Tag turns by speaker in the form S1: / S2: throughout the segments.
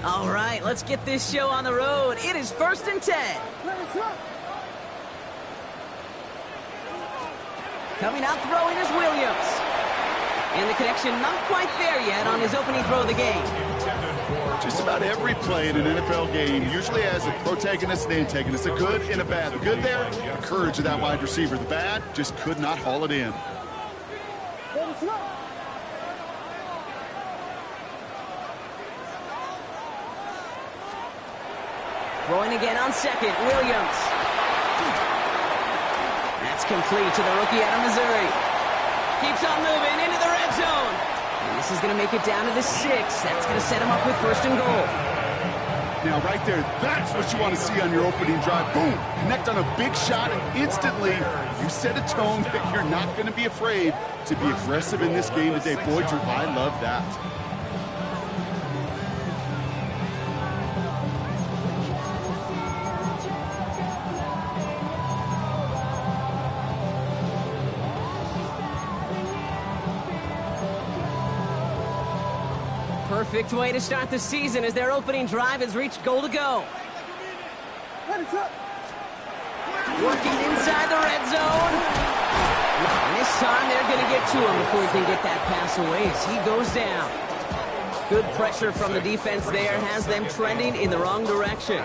S1: All right, let's get this show on the road. It is 1st and 10. Coming out throwing is Williams. And the connection not quite there yet on his opening throw of the game.
S2: Just about every play in an NFL game usually has a protagonist and antagonist, a good and a bad. The good there, the courage of that wide receiver. The bad, just could not haul it in.
S1: Throwing again on second, Williams. That's complete to the rookie out of Missouri. Keeps on moving into the red zone. And this is going to make it down to the 6. That's going to set him up with 1st and goal.
S2: Now, right there, that's what you want to see on your opening drive. Boom! Connect on a big shot, and instantly you set a tone that you're not going to be afraid to be aggressive in this game today. Boy, Drew, I love that.
S1: Perfect way to start the season as their opening drive has reached goal to go. Working inside the red zone. And this time they're going to get to him before he can get that pass away as he goes down. Good pressure from the defense there has them trending in the wrong direction.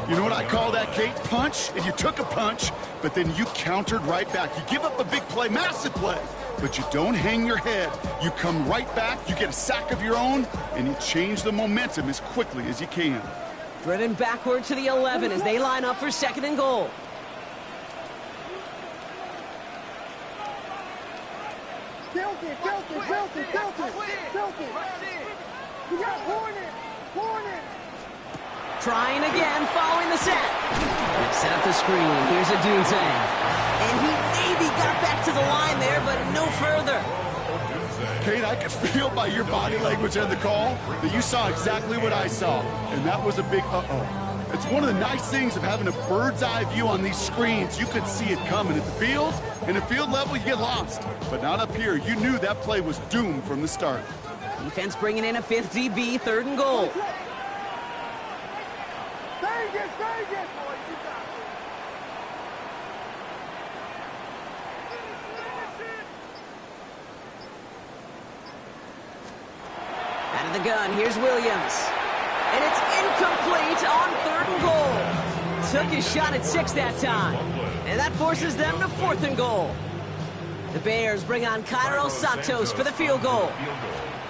S2: You know what I call that, Kate? Punch, and you took a punch, but then you countered right back. You give up a big play, massive play, but you don't hang your head. You come right back, you get a sack of your own, and you change the momentum as quickly as you can.
S1: Driven backward to the 11 as they line up for 2nd and goal. Trying again, following the set. Set up the screen. Here's a Dunzang. And he maybe got back to the line there, but no further.
S2: Kate, I could feel by your body language and the call that you saw exactly what I saw. And that was a big uh-oh. It's one of the nice things of having a bird's eye view on these screens. You could see it coming at the field. And at field level, you get lost. But not up here. You knew that play was doomed from the start.
S1: Defense bringing in a 5th DB, 3rd and goal. Out of the gun, here's Williams. And it's incomplete on 3rd and goal. Took his shot at 6 that time. And that forces them to 4th and goal. The Bears bring on Cairo Santos for the field goal.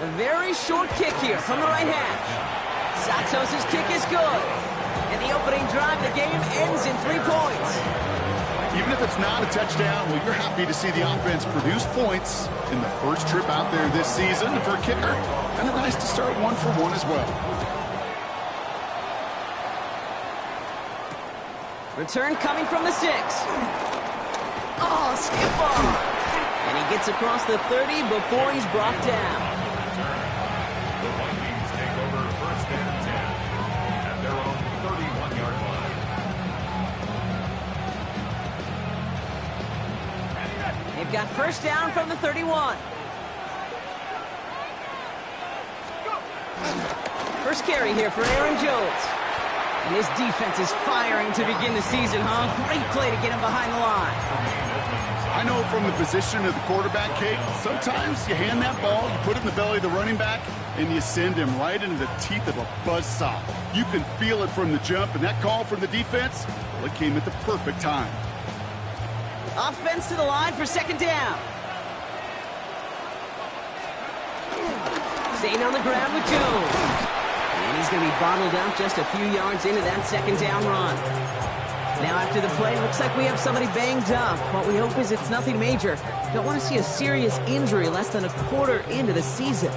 S1: A very short kick here from the right hash. Santos' kick is good. And the opening drive of the game ends in 3 points.
S2: Even if it's not a touchdown, well, you're happy to see the offense produce points in the first trip out there this season. For a kicker, kind of nice to start 1 for 1 as well.
S1: Return coming from the 6. Oh, skip ball. And he gets across the 30 before he's brought down.
S3: The Vikings take over 1st and 10 at their own 31-yard line.
S1: They've got 1st down from the 31. First carry here for Aaron Jones. And his defense is firing to begin the season, huh? Great play to get him behind the line.
S2: I know from the position of the quarterback, Kate, sometimes you hand that ball, you put it in the belly of the running back, and you send him right into the teeth of a buzzsaw. You can feel it from the jump, and that call from the defense, well, it came at the perfect time.
S1: Offense to the line for 2nd down. Staying on the ground with Jones. And he's going to be bottled up just a few yards into that 2nd down run. Now after the play, looks like we have somebody banged up. What we hope is it's nothing major. Don't want to see a serious injury less than a quarter into the season.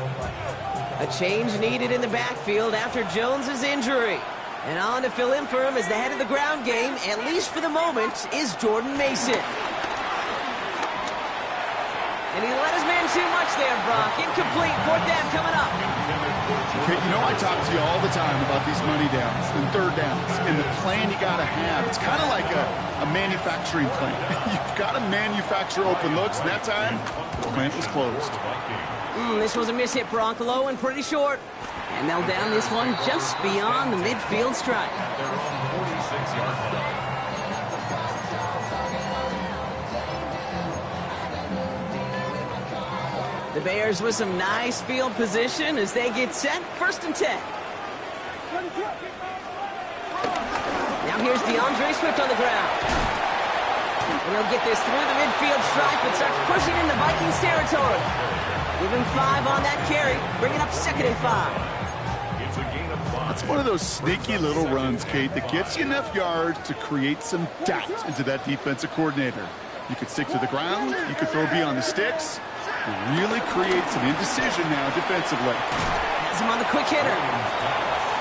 S1: A change needed in the backfield after Jones's injury. And on to fill in for him as the head of the ground game, at least for the moment, is Jordan Mason. And he let his man too much there, Brock. Incomplete. Fourth down coming up.
S2: Okay, you know I talk to you all the time about these money downs and third downs and the plan you got to have. It's kind of like a manufacturing plant. You've got to manufacture open looks, and that time, the plant was closed.
S1: This was a miss-hit, Brock. Low and pretty short. And they'll down this one just beyond the midfield stripe.
S3: At their own 46-yard line.
S1: The Bears with some nice field position as they get set. 1st and 10. Now here's DeAndre Swift on the ground. And he'll get this through the midfield stripe and starts pushing into Vikings territory. Give him 5 on that carry, bringing up 2nd and 5.
S3: It's a gain of 5.
S2: That's one of those sneaky little runs, Kate, that gets you enough yards to create some doubt into that defensive coordinator. You could stick to the ground, you could throw beyond the sticks, and really create some indecision now defensively.
S1: Has him on the quick hitter.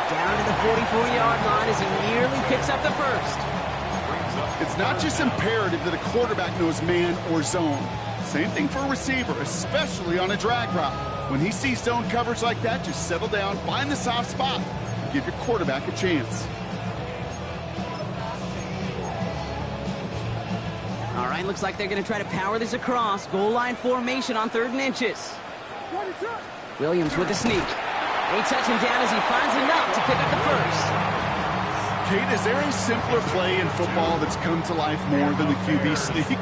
S1: Down to the 44-yard line as he nearly picks up the first.
S2: It's not just imperative that a quarterback knows man or zone. Same thing for a receiver, especially on a drag route. When he sees zone coverage like that, just settle down, find the soft spot, and give your quarterback a chance.
S1: All right, looks like they're going to try to power this across. Goal line formation on 3rd and inches. Williams with a sneak. They touch him down as he finds enough to pick up the first.
S2: Kate, is there a simpler play in football that's come to life more than the QB sneak?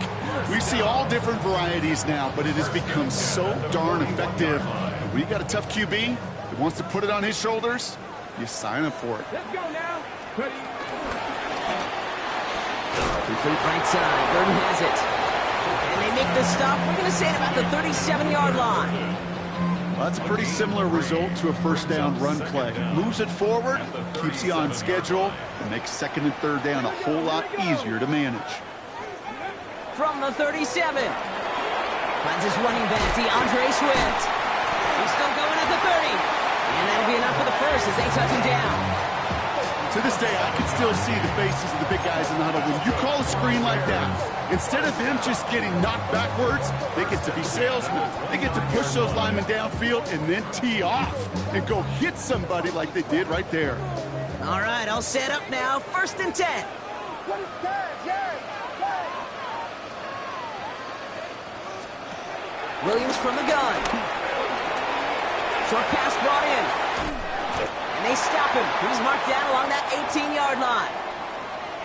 S2: We see all different varieties now, but it has become so darn effective. And when you got a tough QB that wants to put it on his shoulders, you sign up for it.
S4: Let's go now. Ready.
S1: Complete right side. Burton has it. And they make the stop. We're going to say at about the 37-yard line.
S2: Well, that's a pretty similar result to a 1st down run play. Moves it forward, keeps you on schedule, and makes 2nd and 3rd down a whole lot easier to manage.
S1: From the 37. Finds his running back, DeAndre Swift. He's still going at the 30. And that'll be enough for the first as they touch him down.
S2: To this day, I can still see the faces of the big guys in the huddle. When you call a screen like that, instead of them just getting knocked backwards, they get to be salesmen. They get to push those linemen downfield and then tee off and go hit somebody like they did right there.
S1: All right, I'll set up now. 1st and 10. Williams from the gun. Short pass brought in. And they stop him. He's marked down along that 18-yard line.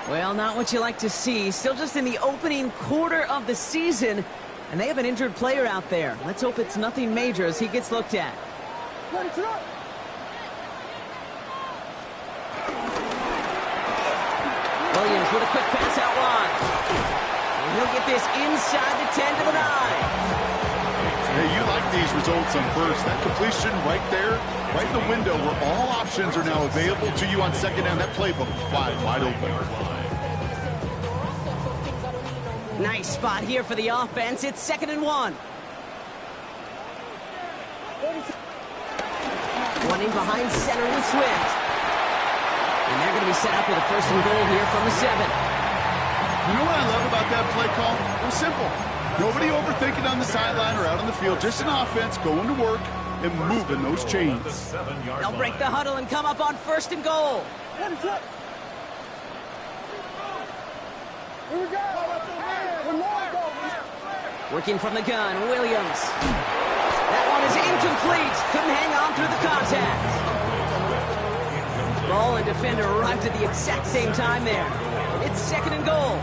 S1: Well, not what you like to see. Still just in the opening quarter of the season. And they have an injured player out there. Let's hope it's nothing major as he gets looked at. Williams with a quick pass out wide. And he'll get this inside the 10 to the 9.
S2: Hey, you like these results on 1st. That completion right there, right in the window where all options are now available to you on 2nd down. That playbook wide open.
S1: Nice spot here for the offense. It's 2nd and 1. Running behind center with Swift. And they're going to be set up with a 1st and goal here from the 7.
S2: You know what I love about that play call? It was simple. Nobody overthinking on the sideline or out on the field. Just an offense going to work and moving those chains.
S1: They'll break the huddle and come up on 1st and goal.
S4: Here we go.
S1: Working from the gun, Williams. That one is incomplete. Couldn't hang on through the contact. Ball and defender arrived at the exact same time there. It's 2nd and goal.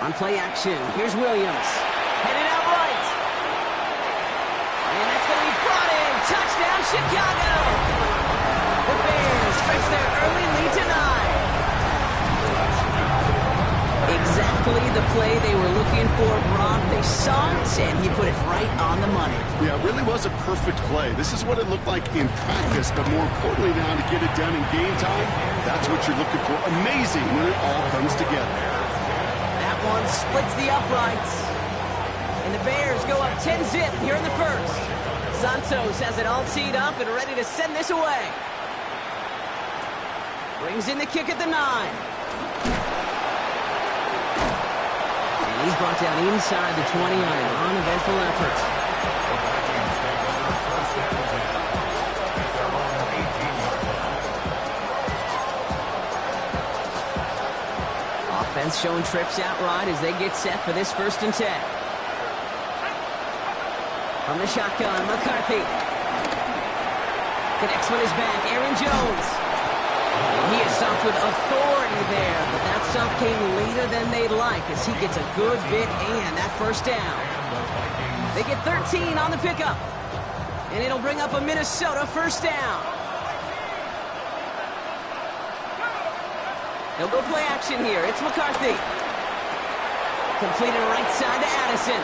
S1: On play action, here's Williams. Headed out right. And that's going to be brought in. Touchdown, Chicago. The Bears stretch their early lead to 9. Exactly the play they were looking for, Brock. They saw it, and he put it right on the money.
S2: Yeah, it really was a perfect play. This is what it looked like in practice, but more importantly now to get it done in game time, that's what you're looking for. Amazing when it all comes together.
S1: That one splits the uprights. And the Bears go up 10-zip here in the first. Santos has it all teed up and ready to send this away. Brings in the kick at the 9. And he's brought down inside the 20 on an uneventful effort. Offense showing trips out right as they get set for this 1st and 10. From the shotgun, McCarthy. Connects with his back, Aaron Jones. He is stopped with authority there, but that stop came later than they'd like as he gets a good bit and that 1st down. They get 13 on the pickup, and it'll bring up a Minnesota 1st down. He'll go play action here. It's McCarthy. Completed right side to Addison.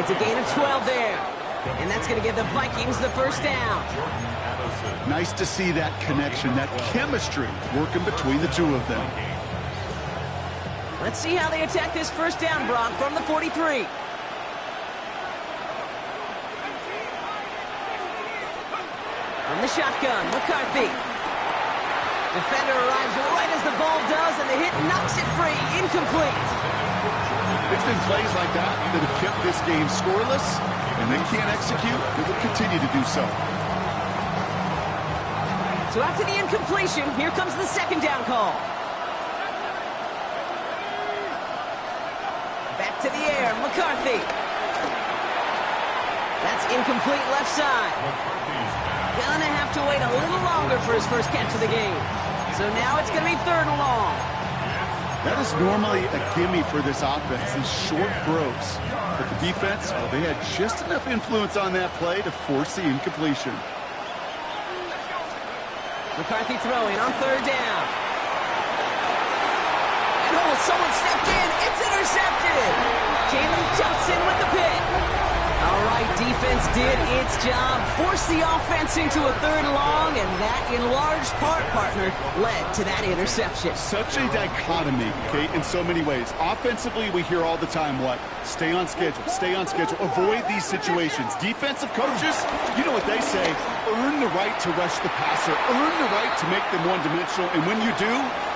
S1: It's a gain of 12 there, and that's going to give the Vikings the 1st down.
S2: Nice to see that connection, that chemistry working between the two of them.
S1: Let's see how they attack this 1st down, Brock, from the 43. From the shotgun, McCarthy. Defender arrives right as the ball does, and the hit knocks it free. Incomplete.
S2: It's been plays like that that have kept this game scoreless, and they can't execute. They will continue to do so.
S1: So after the incompletion, here comes the 2nd down call. Back to the air, McCarthy. That's incomplete left side. Gonna have to wait a little longer for his 1st catch of the game. So now it's gonna be 3rd and long.
S2: That is normally a gimme for this offense, these short throws. But the defense, well, they had just enough influence on that play to force the incompletion.
S1: McCarthy throwing on 3rd down. And oh, someone stepped in. It's intercepted. Jalen jumps in with the pick. All right, defense did its job. Forced the offense into a 3rd and long, and that, in large part, partner, led to that interception.
S2: Such a dichotomy, okay, in so many ways. Offensively, we hear all the time what? Stay on schedule, avoid these situations. Defensive coaches, you know what they say, earn the right to rush the passer, earn the right to make them one-dimensional, and when you do,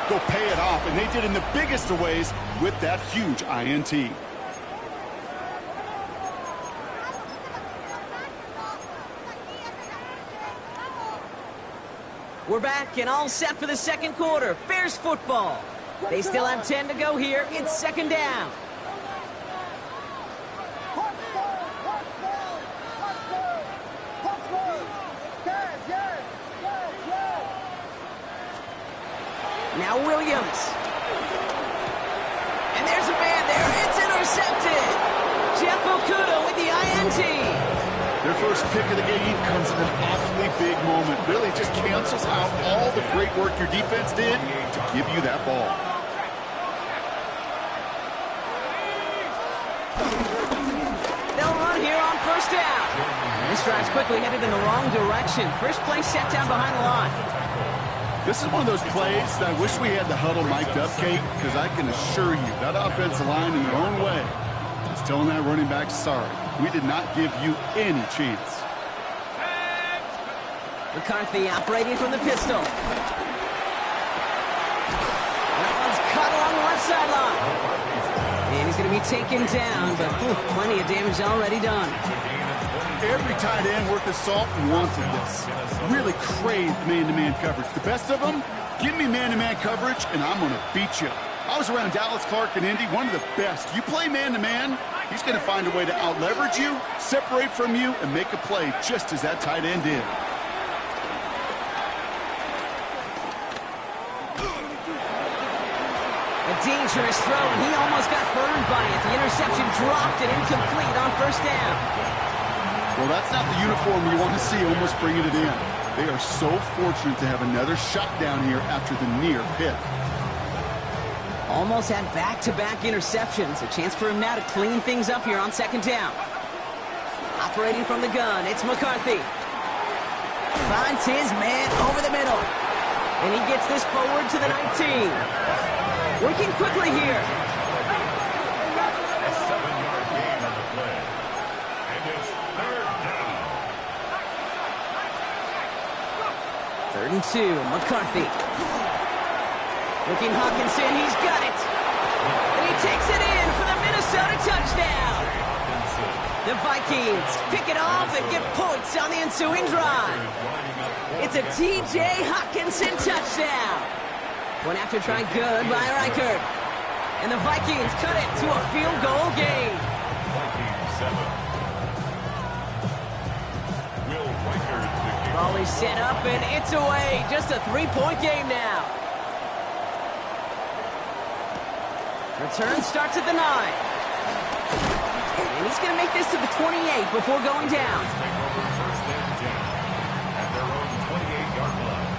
S2: go pay it off. And they did in the biggest of ways with that huge INT.
S1: We're back and all set for the 2nd quarter. Bears football. They still have 10 to go here. It's 2nd down. Now Williams. And there's a man there. It's intercepted. Jeff Okuda with the INT.
S2: Their 1st pick of the game comes at an awfully big moment. Really just cancels out all the great work your defense did to give you that ball.
S1: They'll run here on 1st down. And this drive's quickly headed in the wrong direction. First play set down behind the line.
S2: This is one of those plays that I wish we had the huddle mic'd up, Kate, because I can assure you that offensive line in their own way is telling that running back, sorry, we did not give you any chance.
S1: McCarthy operating from the pistol. That one's cut along the left sideline. And he's going to be taken down, but plenty of damage already done.
S2: Every tight end worth his salt wanted this. Really craved man-to-man coverage. The best of them, give me man-to-man coverage, and I'm going to beat you. I was around Dallas Clark and Indy, one of the best. You play man-to-man, he's going to find a way to out-leverage you, separate from you, and make a play just as that tight end did.
S1: A dangerous throw, and he almost got burned by it. The interception dropped and incomplete on 1st down.
S2: Well, that's not the uniform you want to see almost bringing it in. They are so fortunate to have another shot down here after the near pick.
S1: Almost had back-to-back interceptions. A chance for him now to clean things up here on 2nd down. Operating from the gun, it's McCarthy. Finds his man over the middle. And he gets this forward to the 19. Working quickly here.
S3: A 7-yard gain on the play. And it's 3rd down.
S1: 3rd and 2, McCarthy. Looking Hawkinson, he's got it. And he takes it in for the Minnesota touchdown. The Vikings pick it off and get points on the ensuing drive. It's a T.J. Hawkinson touchdown. One after try good by Reichert. And the Vikings cut it to a field goal game.
S3: Vikings 7. Will Reichert the kicker.
S1: Ball is set up and it's away. Just a 3-point game now. Return starts at the 9. And he's going to make this to the 28 before going down.
S3: Take over first and 10 at their own 28-yard line.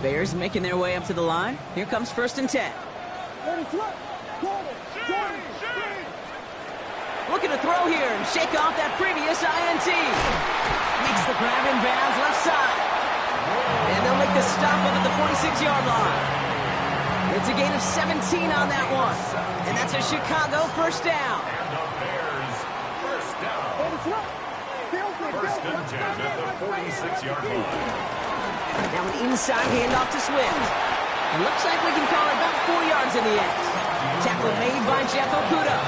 S1: Bears making their way up to the line. Here comes first and 10. Looking to throw here and shake off that previous INT. Makes the grab in bounds left side. And they'll make the stop up at the 46-yard line. It's a gain of 17 on that one. And that's a Chicago first down.
S3: And the Bears first down. First and 10 at the 46-yard line.
S1: Now an inside handoff to Swift. It looks like we can call it about 4 yards in the end. Tackle made by Jeff Okuda.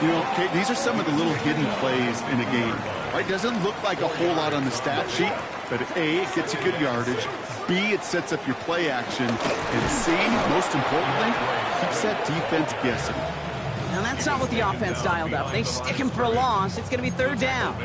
S2: You know, Kate, these are some of the little hidden plays in a game. Right? Doesn't look like a whole lot on the stat sheet, but A, it gets you good yardage. B, it sets up your play action. And C, most importantly, keeps that defense guessing.
S1: Now that's not what the offense dialed up. They stick him for a loss. It's going to be third down.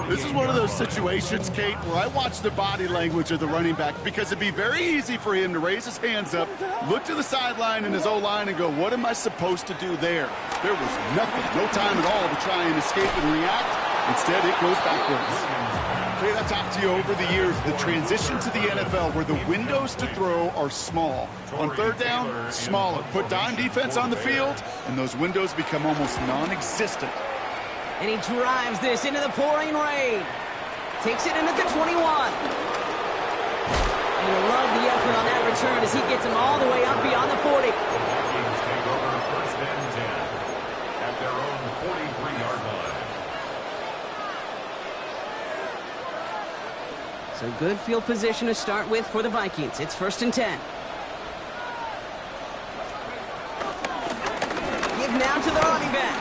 S2: This is one of those situations, Kate, where I watch the body language of the running back because it'd be very easy for him to raise his hands up, look to the sideline in his O-line and go, what am I supposed to do there? There was nothing, no time at all to try and escape and react. Instead, it goes backwards. Kate, I've talked to you over the years, the transition to the NFL where the windows to throw are small. On third down, smaller. Put dime defense on the field, and those windows become almost non-existent.
S1: And he drives this into the pouring rain. Takes it in at the 21. And you love the effort on that return as he gets him all the way up beyond the 40.
S3: Vikings take over first and 10 at their own 43-yard line.
S1: So good field position to start with for the Vikings. It's first and 10. Give now to the running back.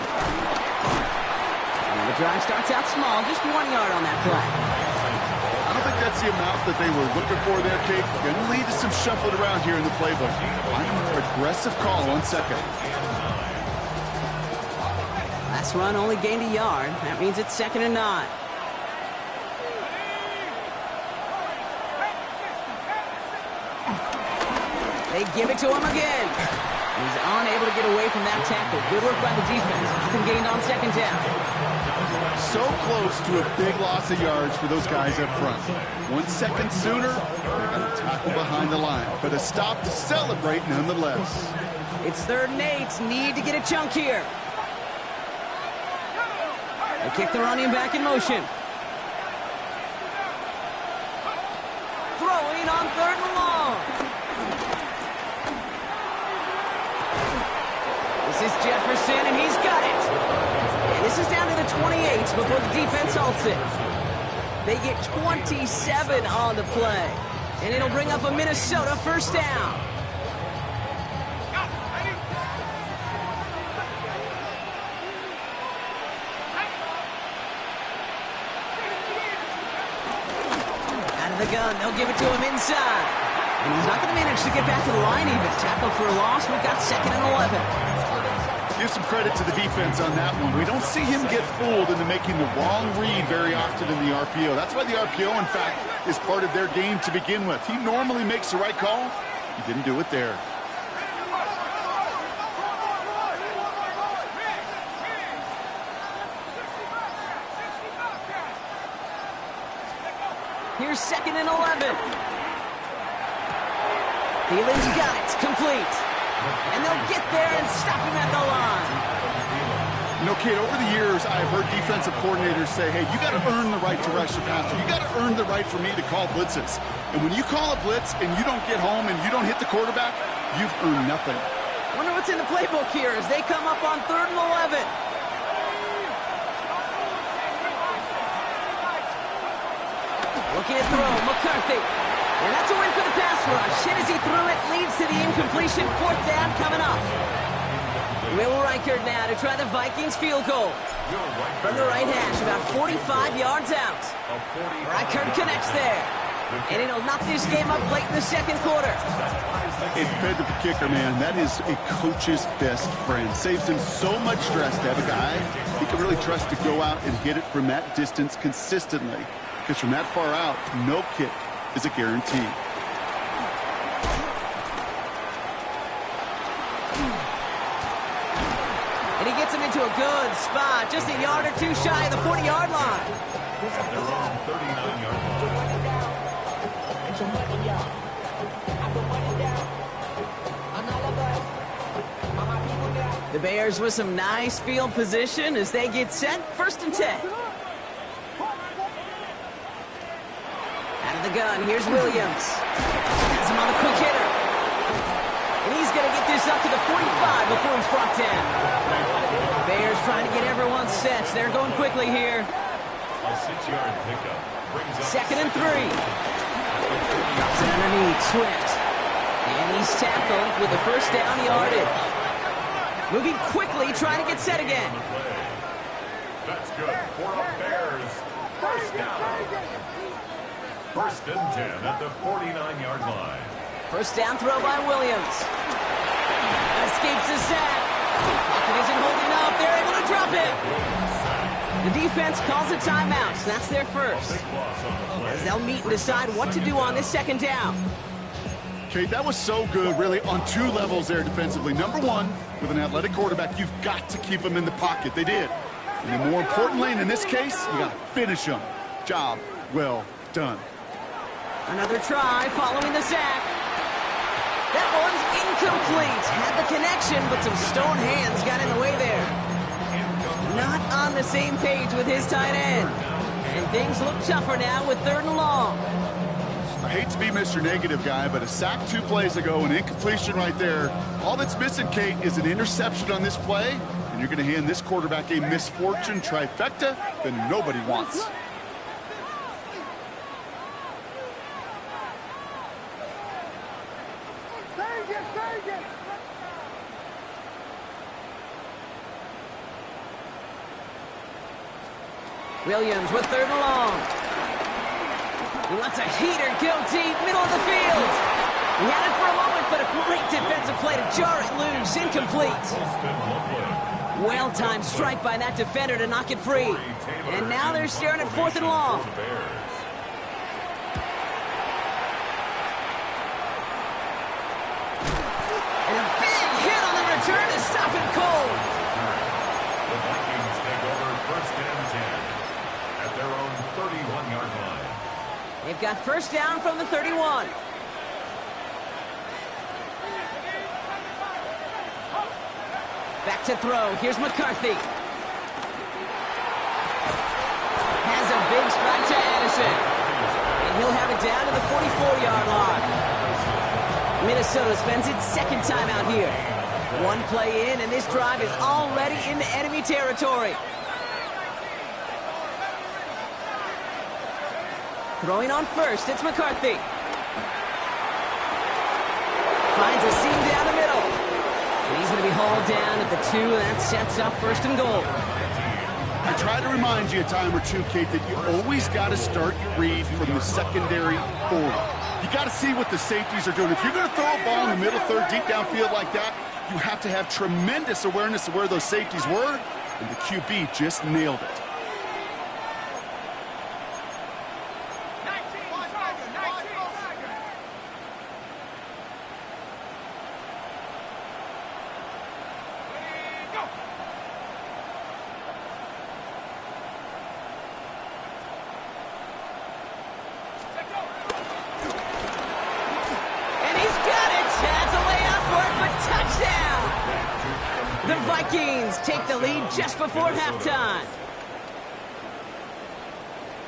S1: And the drive starts out small, just 1 yard on that play.
S2: I don't think that's the amount that they were looking for there, Kate. Going to lead to some shuffling around here in the playbook. I'm a more aggressive call on second.
S1: Last run only gained a yard. That means it's second and 9. They give it to him again. He's unable to get away from that tackle. Good work by the defense. Nothing gained on second down.
S2: So close to a big loss of yards for those guys up front. 1 second sooner, they're going to tackle behind the line. But a stop to celebrate nonetheless.
S1: It's third and 8. Need to get a chunk here. They kick the running back in motion. Throwing on third and long. This is Jefferson, and he's got it. And this is down to the 28 before the defense halts it. They get 27 on the play. And it'll bring up a Minnesota first down. Out of the gun, they'll give it to him inside. And he's not going to manage to get back to the line even. Tackle for a loss. We've got second and 11.
S2: Give some credit to the defense on that one. We don't see him get fooled into making the wrong read very often in the RPO. That's why the RPO, in fact, is part of their game to begin with. He normally makes the right call. He didn't do it there.
S1: Here's second and 11. Thielen's got it. Complete. And they'll get there and stop him at the line.
S2: You know, Kate, over the years, I've heard defensive coordinators say, hey, you got to earn the right to rush the passer. You got to earn the right for me to call blitzes. And when you call a blitz and you don't get home and you don't hit the quarterback, you've earned nothing.
S1: Wonder what's in the playbook here as they come up on third and 11. Looking to throw, McCarthy. And that's a win for the pass rush. Hit as he threw it, leads to the incompletion. 4th down coming up. Will Reichert now to try the Vikings field goal. From the right hash, about 45 yards out. Reichert connects there. And it'll knock this game up late in the second quarter.
S2: A dependable kicker, man. That is a coach's best friend. Saves him so much stress to have a guy he can really trust to go out and hit it from that distance consistently. Because from that far out, no kick is a guarantee.
S1: And he gets him into a good spot, just a yard or two shy of the 40-yard line.
S3: At their own 39-yard line.
S1: The Bears with some nice field position as they get set. 1st and 10. Out of the gun, here's Williams. Has him on the quick hitter. And he's going to get this up to the 45 before he's brought down. Bears trying to get everyone set. They're going quickly here.
S3: A 6-yard pickup brings up
S1: 2nd and 3. Drops it underneath, Swift. And he's tackled with the 1st down yardage. Moving quickly, trying to get set again.
S3: That's good for the Bears. 1st down. 1st and 10 at the 49-yard line.
S1: 1st down throw by Williams. Escapes the sack. Pocket isn't holding up. They're able to drop it. The defense calls a timeout. So that's their first. As they'll meet and decide what to do on this 2nd down.
S2: Kate, that was so good, really, on 2 levels there defensively. Number 1, with an athletic quarterback, you've got to keep him in the pocket. They did. And then more importantly, and in this case, you got to finish him. Job well done.
S1: Another try following the sack. That one's incomplete. Had the connection, but some stone hands got in the way there. Not on the same page with his tight end. And things look tougher now with 3rd and long.
S2: I hate to be Mr. Negative guy, but a sack 2 plays ago, an incompletion right there. All that's missing, Kate, is an interception on this play, and you're going to hand this quarterback a misfortune trifecta that nobody wants.
S1: Williams with 3rd and long. He lets a heater go deep, middle of the field. He had it for a moment, but a great defensive play to jar it loose, incomplete. Well-timed strike by that defender to knock it free. And now they're staring at 4th and long. And a big hit on the return to stop it cold.
S3: The Vikings take over 1st and 10 at their own 31-yard line.
S1: They've got 1st down from the 31. Back to throw. Here's McCarthy. Has a big strike to Addison. And he'll have it down to the 44-yard line. Minnesota spends its 2nd time out here. 1 play in, and this drive is already into enemy territory. Throwing on 1st, it's McCarthy. Finds a seam down the middle. And he's going to be hauled down at the 2, and that sets up 1st and goal.
S2: I try to remind you a time or two, Kate, that you always got to start your read from the secondary forward. You got to see what the safeties are doing. If you're going to throw a ball in the middle 3rd, deep downfield like that, you have to have tremendous awareness of where those safeties were, and the QB just nailed it.
S1: The Vikings take the lead just before halftime.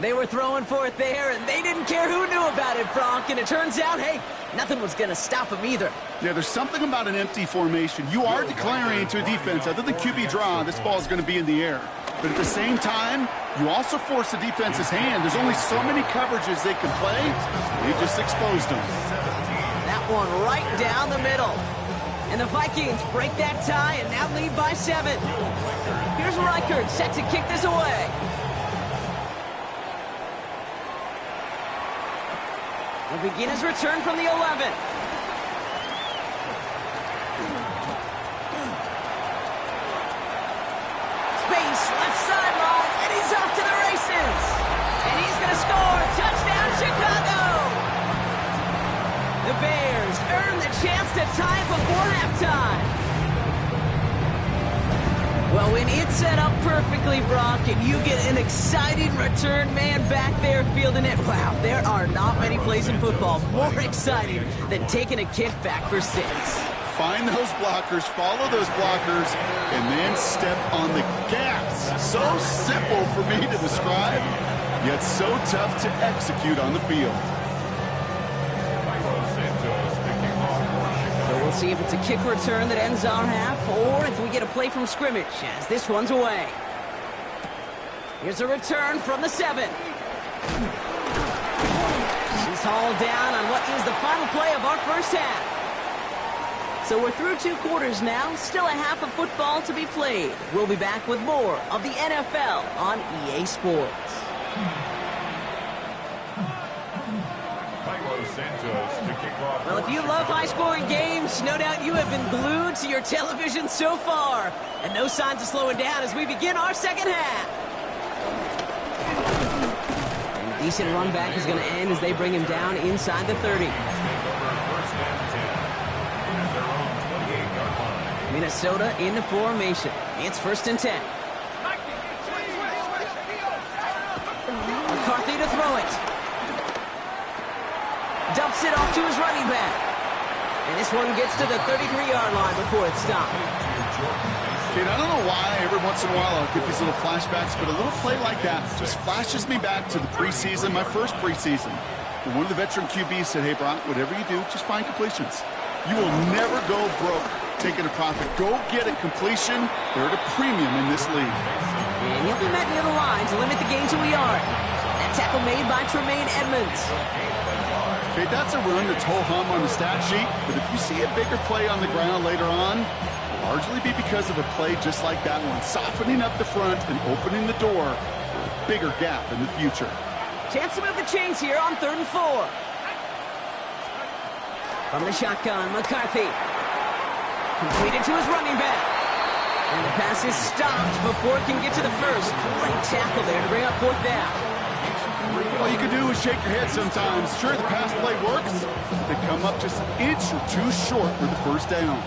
S1: They were throwing for it there, and they didn't care who knew about it, Bronk. And it turns out, hey, nothing was going to stop them either.
S2: Yeah, there's something about an empty formation. You are declaring to a defense, other than QB draw, this ball is going to be in the air. But at the same time, you also force the defense's hand. There's only so many coverages they can play. They just exposed them.
S1: That one right down the middle. And the Vikings break that tie and now lead by 7. Here's Reichert set to kick this away. He'll begin his return from the 11. Space, left sideline, and he's off to the races. And he's going to score. Touchdown, Chicago! The Bears earn the chance to tie it before halftime. Well, when it's set up perfectly, Brock, and you get an exciting return man back there fielding it, wow, there are not many plays in football more exciting than taking a kickback for 6.
S2: Find those blockers, follow those blockers, and then step on the gas. So simple for me to describe, yet so tough to execute on the field.
S1: So we'll see if it's a kick return that ends our half, or if we get a play from scrimmage as this one's away. Here's a return from the 7. He's hauled down on what is the final play of our first half. So we're through 2 quarters now, still a half of football to be played. We'll be back with more of the NFL on EA Sports. Well, if you love high-scoring games, no doubt you have been glued to your television so far. And no signs of slowing down as we begin our second half. And a decent run back is going to end as they bring him down inside the 30. Minnesota in the formation. It's 1st and 10. McCarthy to throw it. Dumps it off to his running back. And this one gets to the 33-yard line before it's stopped.
S2: Kate, I don't know why every once in a while I'll get these little flashbacks, but a little play like that just flashes me back to the preseason, my first preseason. And one of the veteran QBs said, hey, Brock, whatever you do, just find completions. You will never go broke taking a profit. Go get a completion. They're at a premium in this league.
S1: And he'll be met near the line to limit the game to a yard. That tackle made by Tremaine Edmonds.
S2: Okay, that's a run that's ho-hum on the stat sheet, but if you see a bigger play on the ground later on, it'll largely be because of a play just like that one, softening up the front and opening the door for a bigger gap in the future.
S1: Chance to move the chains here on 3rd and 4. From the shotgun, McCarthy. Completed to his running back. And the pass is stopped before it can get to the first. Great tackle there to bring up 4th down.
S2: All you can do is shake your head sometimes. Sure, the pass play works. They come up just an inch or 2 short for the 1st down.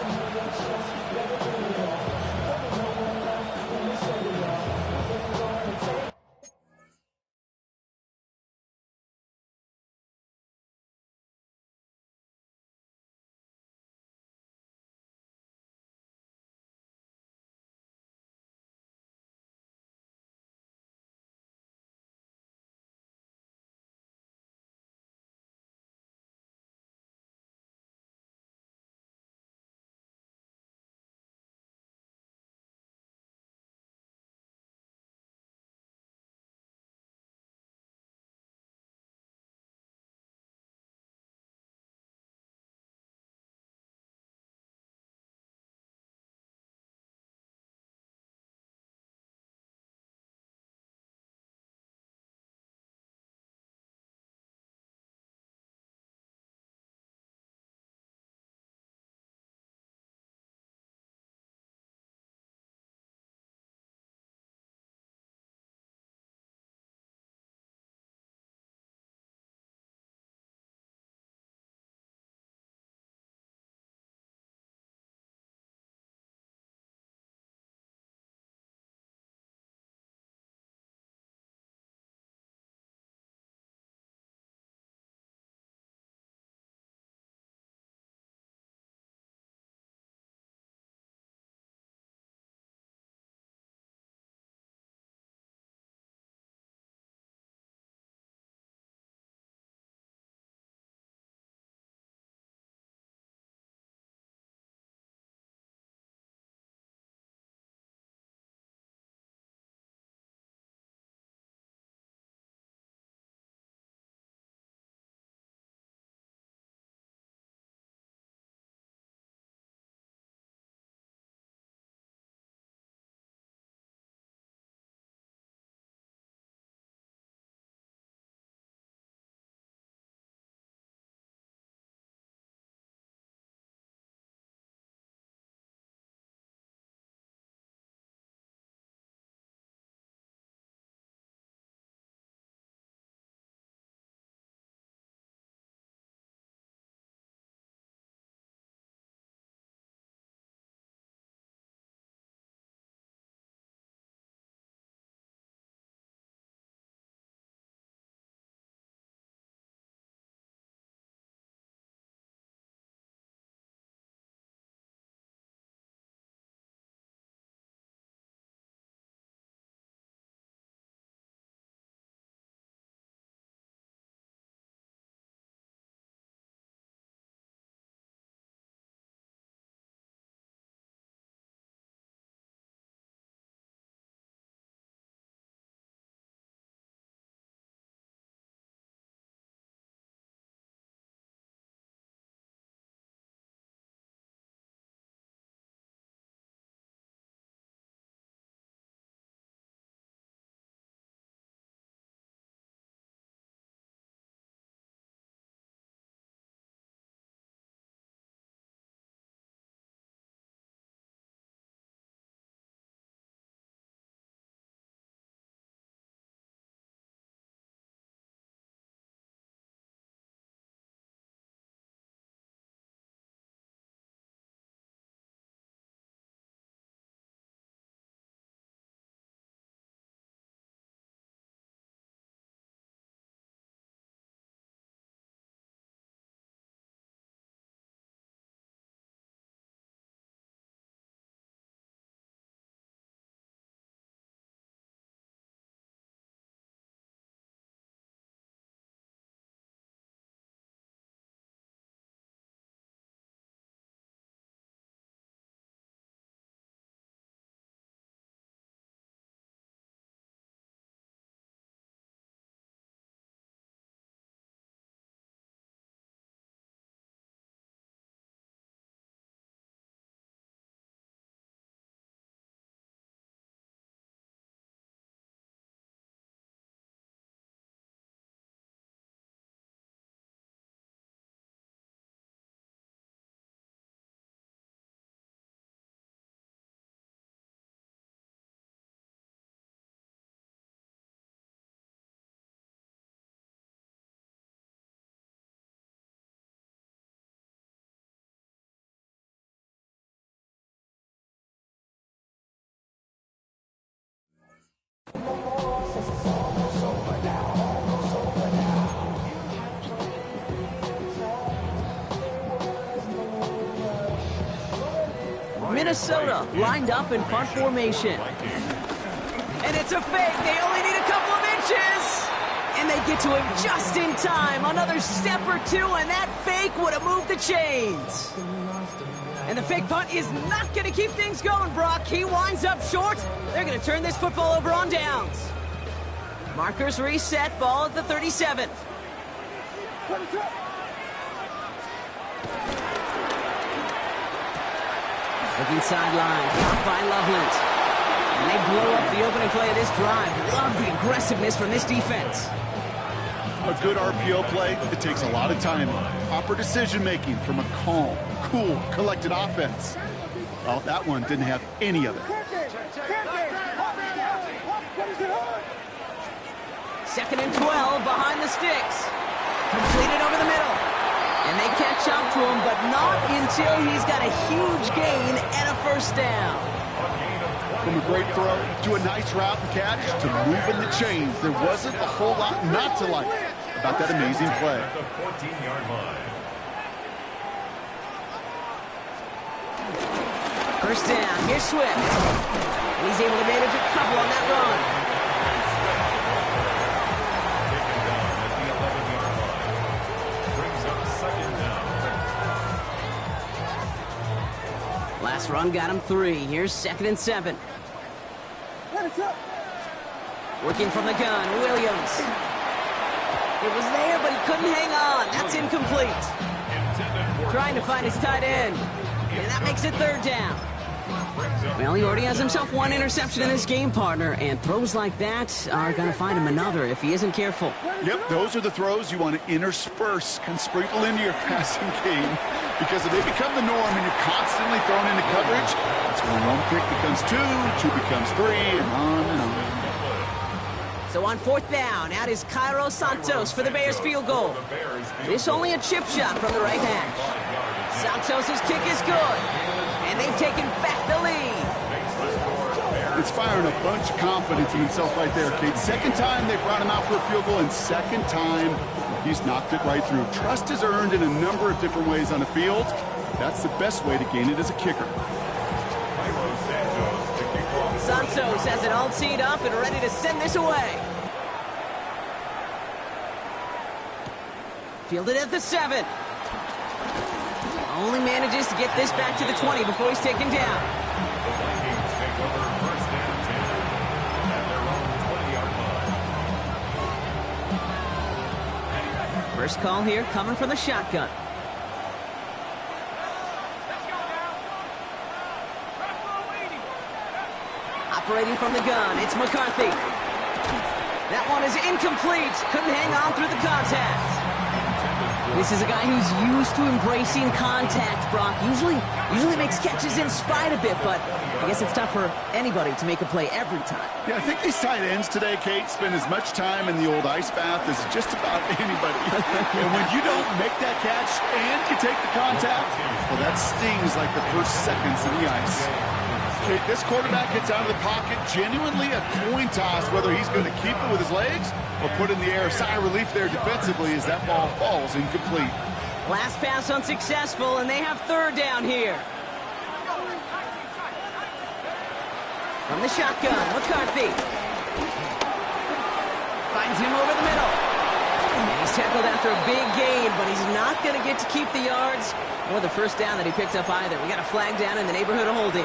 S1: Minnesota lined up in punt formation. And it's a fake. They only need a couple of inches. And they get to him just in time. Another step or two, and that fake would have moved the chains. And the fake punt is not going to keep things going, Brock. He winds up short. They're going to turn this football over on downs. Markers reset, ball at the 37. Looking sideline, caught by Loveland. And they blow up the opening play of this drive. Love the aggressiveness from this defense.
S2: A good RPO play, it takes a lot of time, proper decision-making from a calm, cool, collected offense. Well, that one didn't have any of it.
S1: Second and 12 behind the sticks. Completed over the middle. And they catch up to him, but not until he's got a huge gain and a first down.
S2: From a great throw to a nice route and catch to moving the chains, there wasn't a whole lot not to like about that amazing play.
S3: The 14-yard line.
S1: First down, here's Swift. And he's able to manage a couple on that run.
S3: Taken down at the 11-yard line. Brings up second down.
S1: Last run got him 3. Here's second and 7. Working from the gun, Williams. It was there, but he couldn't hang on. That's incomplete. Trying to find his tight end. And that makes it third down. Well, he already has himself one interception in this game, partner, and throws like that are going to find him another if he isn't careful.
S2: Yep, those are the throws you want to intersperse and sprinkle into your passing game, because if they become the norm and you're constantly thrown into coverage, that's when one pick becomes 2, 2 becomes 3, and on and on.
S1: So on fourth down, out is Cairo Santos for the Bears field goal. This only a chip shot from the right hash. Santos' kick is good, and they've taken back the lead.
S2: Inspiring a bunch of confidence in himself right there, Kate. Second time they brought him out for a field goal, and second time he's knocked it right through. Trust is earned in a number of different ways on the field. That's the best way to gain it as a kicker.
S1: Santos has it all teed up and ready to send this away. Fielded at the 7. Only manages to get this back to the 20 before he's taken down.
S3: The Vikings take over first and 10 at their own 20-yard line.
S1: First call here coming from the shotgun. Operating from the gun, it's McCarthy. That one is incomplete. Couldn't hang on through the contact. This is a guy who's used to embracing contact, Brock. Usually makes catches in spite of it, but I guess it's tough for anybody to make a play every time.
S2: Yeah, I think these tight ends today, Kate, spend as much time in the old ice bath as just about anybody. And when you don't make that catch and you take the contact, well, that stings like the first seconds in the ice. Kate, this quarterback gets out of the pocket, genuinely a coin toss whether he's going to keep it with his legs or put in the air. Sigh of relief there defensively as that ball falls incomplete.
S1: Last pass unsuccessful, and they have third down here. From the shotgun, McCarthy. Finds him over the middle. And he's tackled after a big gain, but he's not going to get to keep the yards or the first down that he picked up either. We got a flag down in the neighborhood of holding.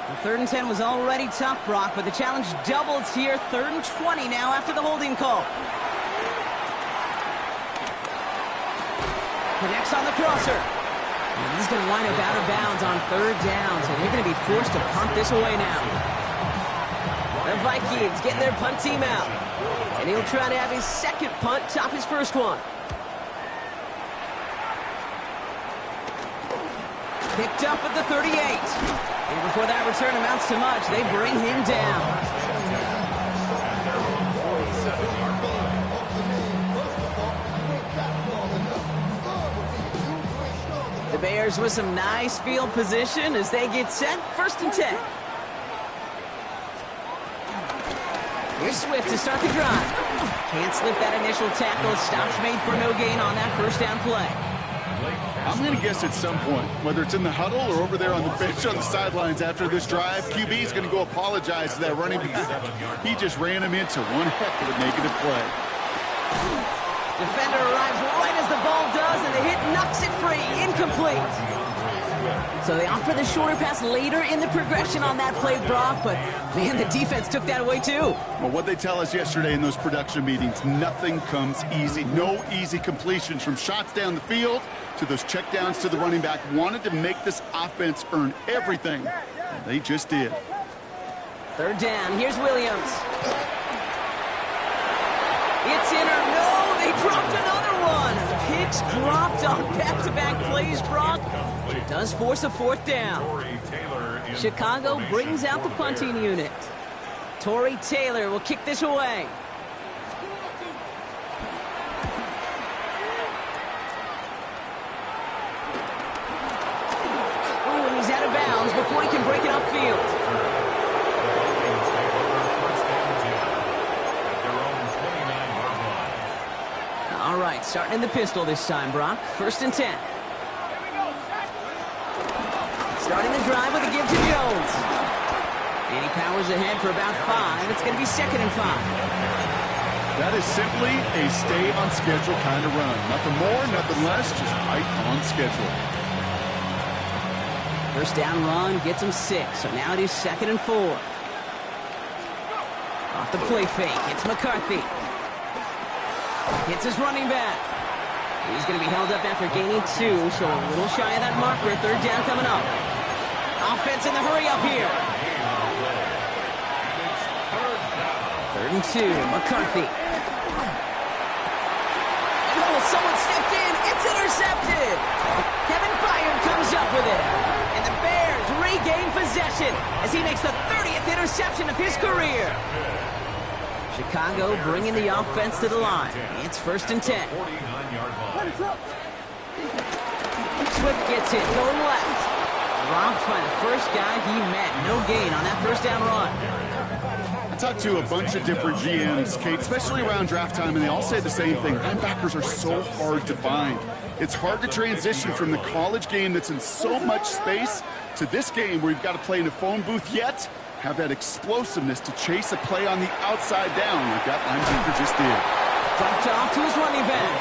S1: The 3rd and 10 was already tough, Brock, but the challenge doubles here. 3rd and 20 now after the holding call. Connects on the crosser. And he's going to wind up out of bounds on 3rd down, so they're going to be forced to punt this away now. The Vikings getting their punt team out. And he'll try to have his second punt top his first one. Picked up at the 38. And before that return amounts to much, they bring him down. The Bears with some nice field position as they get set. 1st and 10. Here's Swift to start the drive. Can't slip that initial tackle. Stops made for no gain on that first down play.
S2: I'm going to guess at some point, whether it's in the huddle or over there on the bench on the sidelines after this drive, QB is going to go apologize to that running back. He just ran him into one heck of a negative play.
S1: Defender arrives right as the ball does, and the hit knocks it free. Incomplete. So they opt for the shorter pass later in the progression on that play, Brock, but, man, the defense took that away, too.
S2: Well, what they tell us yesterday in those production meetings, nothing comes easy. No easy completions from shots down the field to those checkdowns to the running back. Wanted to make this offense earn everything, and they just did.
S1: Third down. Here's Williams. It's in or no, they dropped another one. Picks dropped on back-to-back plays, Brock. It does force a fourth down. Chicago brings out the punting unit. Torrey Taylor will kick this away. Oh, and he's out of bounds before he can break it upfield. All right, starting in the pistol this time, Brock. 1st and 10. Starting the drive with a give to Jones. And he powers ahead for about 5. It's going to be 2nd and 5.
S2: That is simply a stay-on-schedule kind of run. Nothing more, nothing less, just right on schedule.
S1: First down run gets him 6, so now it is 2nd and 4. Off the play fake, it's McCarthy. Hits his running back. He's going to be held up after gaining 2, so a little shy of that marker. 3rd down coming up. Offense in the hurry up here. 3rd and 2, McCarthy. Oh, someone stepped in. It's intercepted. Kevin Byard comes up with it. And the Bears regain possession as he makes the 30th interception of his career. Chicago bringing the offense to the line. It's 1st and 10. Swift gets it, going left. Dropped by the first guy he met. No gain on that 1st down run.
S2: I talked to a bunch of different GMs, Kate, especially around draft time, and they all say the same thing. Linebackers are so hard to find. It's hard to transition from the college game that's in so much space to this game where you've got to play in a phone booth, yet have that explosiveness to chase a play on the outside down like that linebacker just did.
S1: Dropped off to his running back.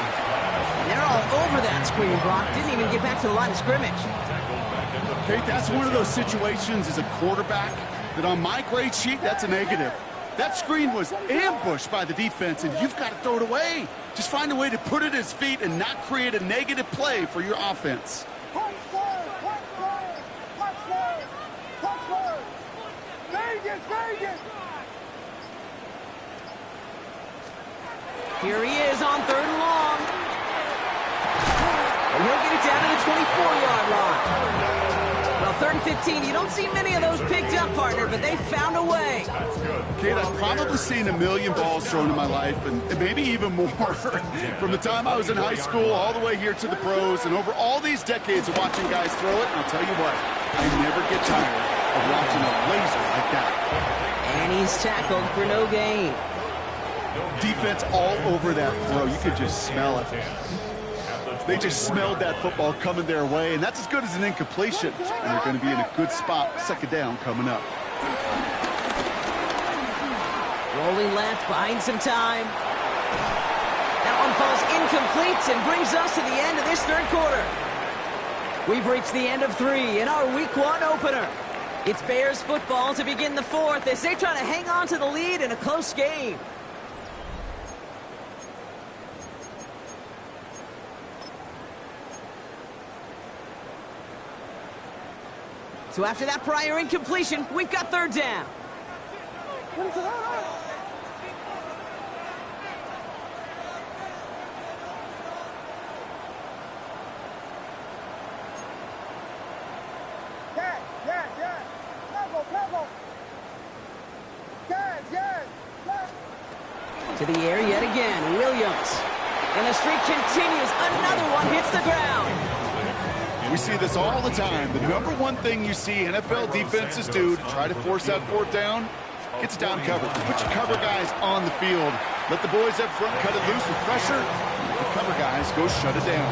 S1: And they're all over that screen, Brock. Didn't even get back to the line of scrimmage.
S2: Kate, that's one of those situations as a quarterback that on my grade sheet, that's a negative. That screen was ambushed by the defense, and you've got to throw it away. Just find a way to put it at his feet and not create a negative play for your offense.
S1: Here he is on 3rd and long. And he'll get it down to the 24-yard line. Well, 3rd and 15, you don't see many of those picked up, partner, but they found a way.
S2: Kate, I've probably seen a million balls thrown in my life, and maybe even more. From the time I was in high school all the way here to the pros, and over all these decades of watching guys throw it, and I'll tell you what, I never get tired of watching a laser like that.
S1: And he's tackled for no gain.
S2: Defense all over that throw. You could just smell it. They just smelled that football coming their way, and that's as good as an incompletion. And they're going to be in a good spot, 2nd down coming up.
S1: Rolling left, buying some time. That one falls incomplete and brings us to the end of this 3rd quarter. We've reached the end of 3 in our Week 1 opener. It's Bears football to begin the 4th as they try to hang on to the lead in a close game. So after that prior incompletion, we've got 3rd down. To the air yet again, Williams. And the streak continues. Another one hits the ground.
S2: We see this all the time. The number one thing you see NFL defenses do to try to force that 4th down, gets it down covered. Put your cover guys on the field. Let the boys up front cut it loose with pressure. The cover guys go shut it down.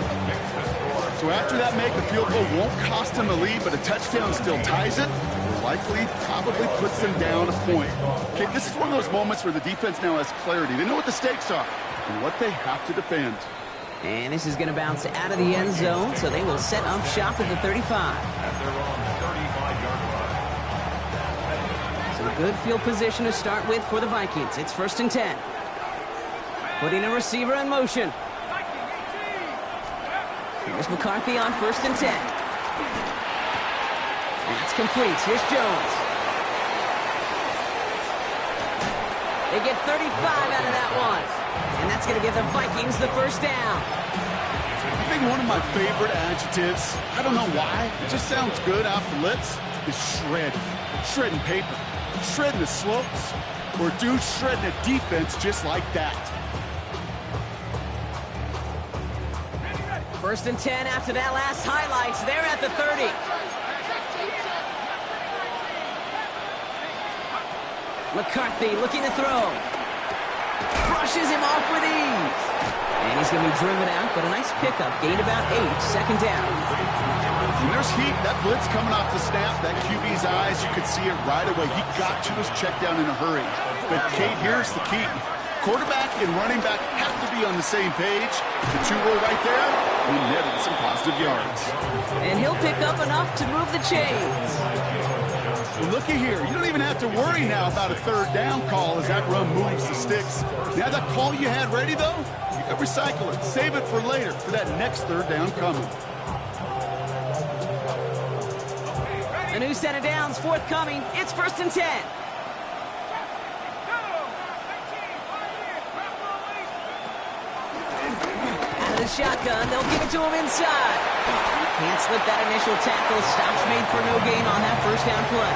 S2: So after that make, the field goal won't cost them a lead, but a touchdown still ties it. Likely, probably puts them down a point. Okay, this is one of those moments where the defense now has clarity. They know what the stakes are and what they have to defend.
S1: And this is going to bounce out of the end zone, so they will set up shop at the 35.
S3: At their own 35-yard line.
S1: So good field position to start with for the Vikings. It's 1st and 10. Putting a receiver in motion. Here's McCarthy on 1st and 10. That's complete. Here's Jones. They get 35 out of that one. And that's going to give the Vikings the first down.
S2: I think one of my favorite adjectives, I don't know why, it just sounds good off the lips, is shred. Shredding paper. Shredding the slopes. Or dude shredding a defense just like that.
S1: 1st and 10 after that last highlights. They're at the 30. McCarthy looking to throw. Brushes him off with ease. And he's going to be driven out, but a nice pickup. Gained about 8. 2nd down.
S2: When there's heat, that blitz coming off the snap, that QB's eyes, you could see it right away. He got to his check down in a hurry. But, Kate, here's the key. Quarterback and running back have to be on the same page. The two roll right there, we netted some positive yards.
S1: And he'll pick up enough to move the chains.
S2: Well, looky here. You don't even have to worry now about a 3rd down call as that run moves the sticks. Now that call you had ready, though, you can recycle it. Save it for later for that next 3rd down coming.
S1: A new set of downs forthcoming. It's 1st and 10. Out of the shotgun, they'll give it to him inside. Can't slip that initial tackle. Stops made for no gain on that 1st down play.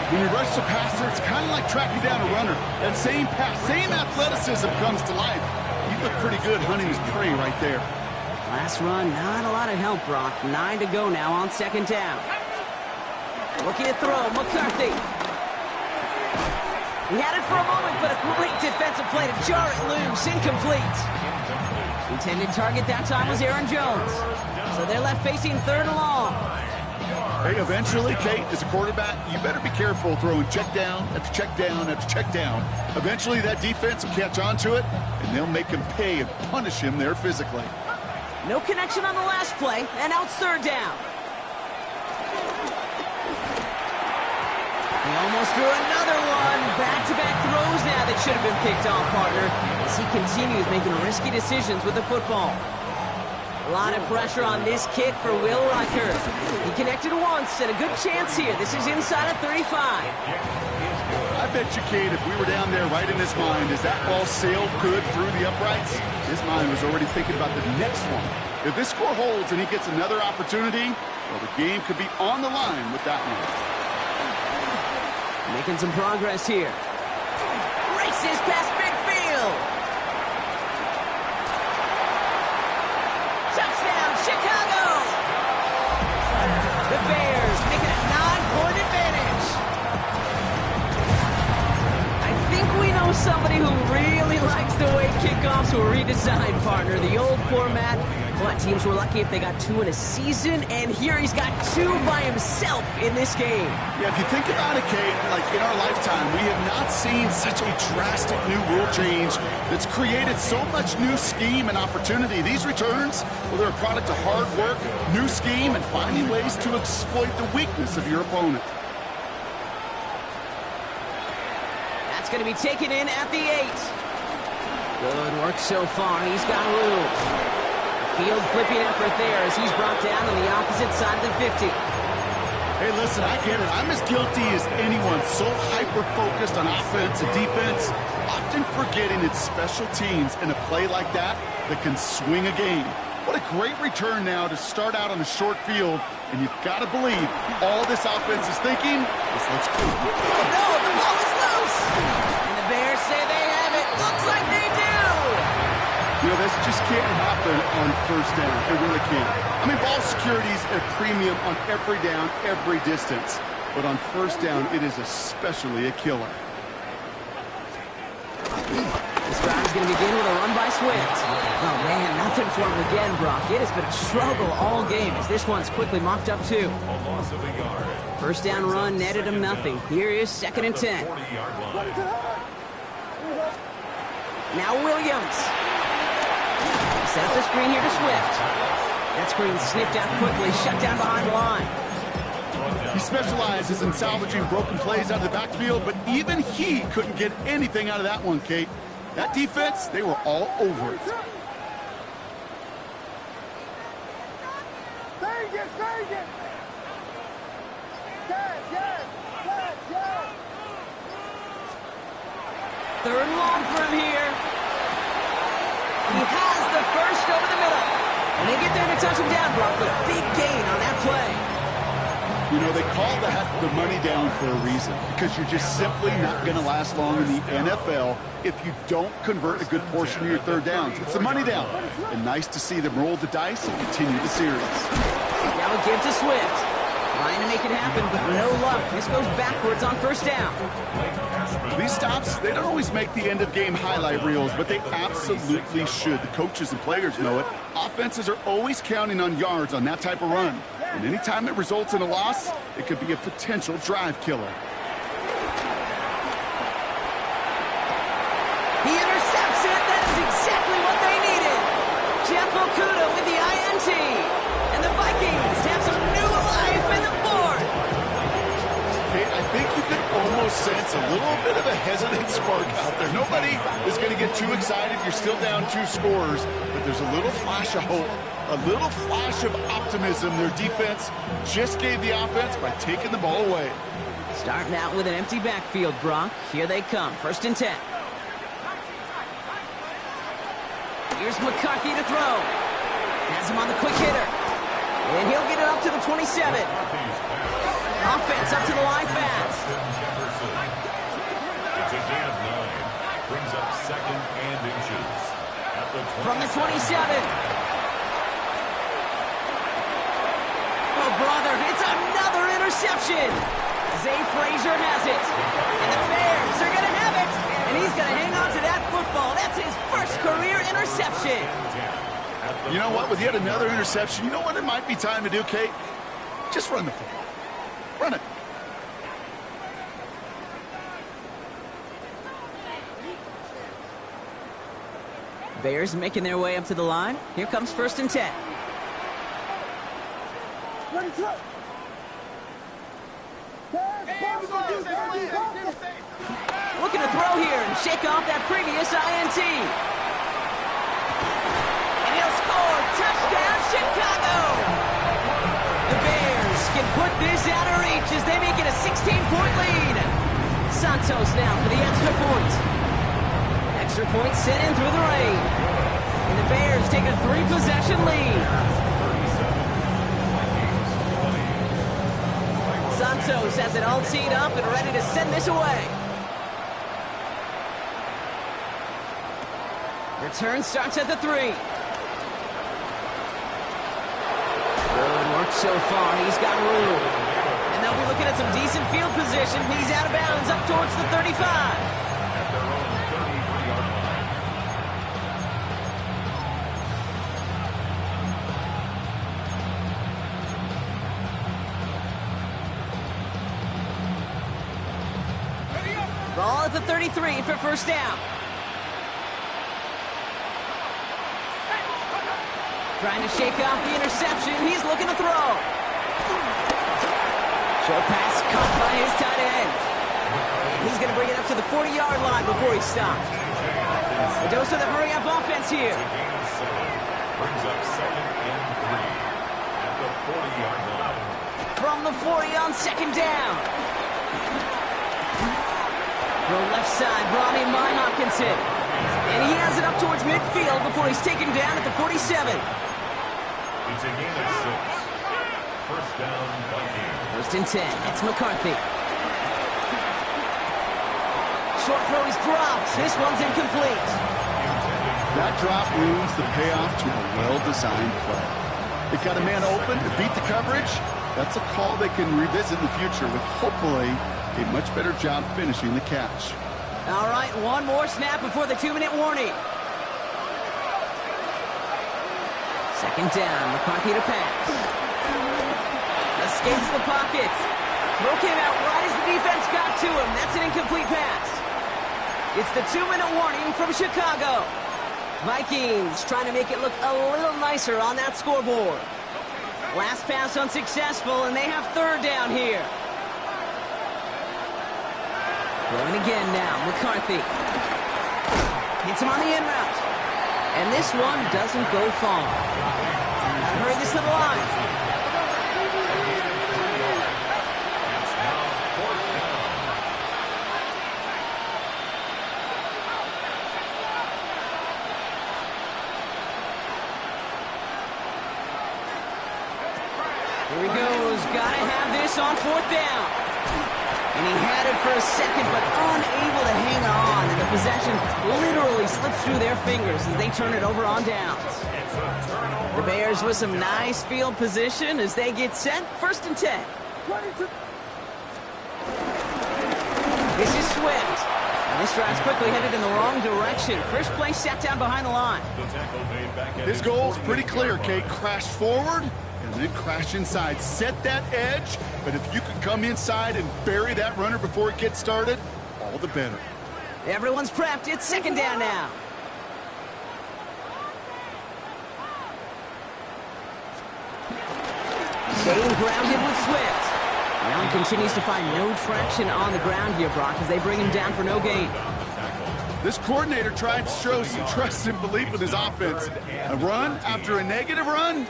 S2: When you rush the passer, it's kind of like tracking down a runner. That same pass, same athleticism comes to life. You look pretty good hunting his prey right there.
S1: Last run, not a lot of help, Brock. 9 to go now on 2nd down. Looking to throw, McCarthy. He had it for a moment, but a great defensive play to jar it loose. Incomplete. Intended target that time was Aaron Jones. So they're left facing 3rd and long.
S2: Hey, eventually, Kate, as a quarterback, you better be careful throwing check down after check down after check down. Eventually, that defense will catch on to it, and they'll make him pay and punish him there physically.
S1: No connection on the last play, and out 3rd down. He almost threw another one. Back-to-back throws now that should have been picked off, partner, as he continues making risky decisions with the football. A lot of pressure on this kick for Will Rucker. He connected once, and a good chance here. This is inside of 35.
S2: I bet you, Kate, if we were down there right in his mind, as that ball sailed good through the uprights, his mind was already thinking about the next one. If this score holds and he gets another opportunity, well, the game could be on the line with that one.
S1: Making some progress here. Races past midfield. Touchdown, Chicago! The Bears making a 9-point advantage. I think we know somebody who really likes the way kickoffs were redesigned, partner. The old format. But teams were lucky if they got 2 in a season, and here he's got 2 by himself in this game.
S2: Yeah, if you think about it, Kate, like in our lifetime, we have not seen such a drastic new rule change that's created so much new scheme and opportunity. These returns, well, they're a product of hard work, new scheme, and finding ways to exploit the weakness of your opponent.
S1: That's going to be taken in at the 8. Good work so far. He's got room. Field flipping effort there as he's brought down on the opposite side of the 50.
S2: Hey, listen, I get it. I'm as guilty as anyone. So hyper-focused on offense and defense, often forgetting it's special teams in a play like that that can swing a game. What a great return now to start out on a short field, and you've got to believe all this offense is thinking is let's go.
S1: Oh, no, the ball is loose. And the Bears say they have it. Looks like they do.
S2: You know, this just can't happen on 1st down. It really can't. I mean, ball security's at a premium on every down, every distance. But on 1st down, it is especially a killer.
S1: This drive's going to begin with a run by Swift. Oh, man, nothing for him again, Brock. It has been a struggle all game as this one's quickly mopped up, too.
S3: A loss of a yard.
S1: First down run netted him nothing. Here is 2nd and 10.
S3: 40-yard line.
S1: Now Williams. Set up the screen here to Swift. That screen sniffed out quickly, shut down behind the line.
S2: He specializes in salvaging broken plays out of the backfield, but even he couldn't get anything out of that one, Kate. That defense, they were all over it.
S1: Third and long for him here. He has the first over the middle. And they get there to touch him down, Brock, with a big gain on that play.
S2: You know, they call that the money down for a reason, because you're just simply not going to last long in the NFL if you don't convert a good portion of your third downs. It's the money down. And nice to see them roll the dice and continue the series.
S1: Now a give to Swift. Trying to make it happen, but no luck. This goes backwards on first down.
S2: These stops, they don't always make the end-of-game highlight reels, but they absolutely should. The coaches and players know it. Offenses are always counting on yards on that type of run. And anytime it results in a loss, it could be a potential drive killer.
S1: He intercepts it. That is exactly what they needed. Jeff Okuda with the INT. And the Vikings have some new life in the fourth.
S2: Kate, I think you can almost sense a little bit of a hesitant spark out there. Nobody is going to get too excited. You're still down 2 scores, but there's a little flash of hope, a little flash of optimism. Their defense just gave the offense by taking the ball away.
S1: Starting out with an empty backfield, Brock. Here they come. 1st and 10. Here's McCarthy to throw. Has him on the quick hitter. And he'll get it up to the 27. Offense up to the line fast.
S3: It's a gain of 9. Brings up 2nd and inches. At the 27.
S1: From the 27. Oh, brother, it's another interception. Zay Frazier has it. And the Bears are going to have it. And he's going to hang on to that football. That's his first career interception.
S2: You know what? With yet another interception, you know what it might be time to do, Kate? Just run the football. Run it.
S1: Bears making their way up to the line. Here comes 1st and 10. Looking to throw here and shake off that previous INT. And he'll score. Touchdown, Chicago. The Bears can put this out of reach as they make it a 16-point lead. Santos now for the extra point. Extra point sent in through the rain. And the Bears take a 3-possession lead. Santos has it all teed up and ready to send this away. Return starts at the 3. Good work so far. He's got room. And they'll be looking at some decent field position. He's out of bounds up towards the 35.
S3: At their own 33-yard line.
S1: Ball at the 33 for first down. Trying to shake off the interception. He's looking to throw. Short pass caught by his tight end. And he's going to bring it up to the 40-yard line before he stops. A dose of the hurry-up offense here.
S3: Brings up 2nd and 3 at the 40-yard line.
S1: From the 40 on 2nd down. From left side, Ronnie Mine Hopkinson. And he has it up towards midfield before he's taken down at the 47.
S3: It's a gain of 6. First down, Vikings.
S1: 1st and 10. It's McCarthy. Short throw is dropped. This one's incomplete.
S2: That drop ruins the payoff to a well-designed play. It got a man open to beat the coverage. That's a call they can revisit in the future with hopefully a much better job finishing the catch.
S1: All right, one more snap before the 2-minute warning. Second down, McCarthy to pass. Escapes the pocket. Throw came out right as the defense got to him. That's an incomplete pass. It's the 2-minute warning from Chicago. Vikings trying to make it look a little nicer on that scoreboard. Last pass unsuccessful, and they have third down here. Throwing again now, McCarthy. Hits him on the in route. And this one doesn't go far. Gotta hurry this to the line. Here he goes. Gotta have this on fourth down. And he had it for a second, but unable to hang on. And the possession literally slips through their fingers as they turn it over on downs. The Bears with some nice field position as they get set. 1st and 10. This is Swift. And this drive's quickly headed in the wrong direction. First play sat down behind the line.
S2: His goal's pretty clear, Kate. Crash forward and then crash inside. Set that edge, but if you can come inside and bury that runner before it gets started, all the better.
S1: Everyone's prepped. It's 2nd down now. Staying grounded with Swift. Now he continues to find no traction on the ground here, Brock, as they bring him down for no gain.
S2: This coordinator tried to show some trust and belief in his offense. A run after a negative run?